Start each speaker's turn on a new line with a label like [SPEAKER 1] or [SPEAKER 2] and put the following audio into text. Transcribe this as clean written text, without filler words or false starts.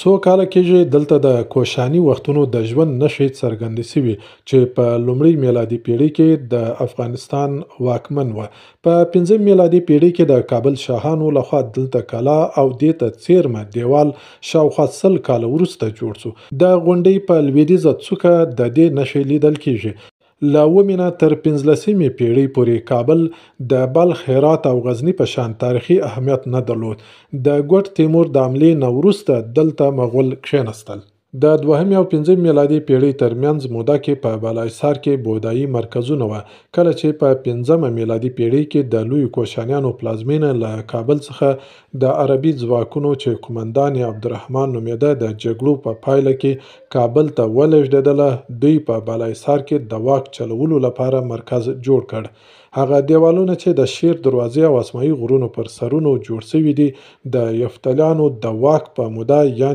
[SPEAKER 1] څو کاله کېږي دلته د کوشاني وختونو د ژوند نښې څرګندې سوي چې په لومړۍ میلادي پېړۍ کې د افغانستان واکمن و. په 5 میلادي پېړۍ کې د کابل شاهانو لخوا دلته کلا او دې ته څیرمه دیوال شاوخوا 100 کاله وروسته جوړ شو. د غونډۍ په لویدیځه څوکه د دې نښې لیدل کېږي. له 9 نه تر 15مې پېړۍ پورې کابل د بلخ، هرات او غزني په شان تاریخي اهمیت نه درلود. د ګوټ تیمور د حملې نه وروسته دلته مغول کښېنستل. د 2مې او 5مې میلادي پېړۍ ترمنځ موده کې په بالاحصار کې بودایي مرکزونه وو، کله چې په 5مه میلادي پېړۍ کې د لویو کوشانیانو پلازمېنه له کابل څخه د عربي ځواکونو چې قومندان یې عبدالرحمن نومېده د جګړو په پایله کې کابل ته ولېږدېدله. دوی په بالاحصار کې د واک چلولو لپاره مرکز جوړ کړ. هغه دیوالونه چې د شیر دروازې او اسمايي غرونو پر سرونو جوړ شوي دي د یفتلیانو د واک په موده، یعنې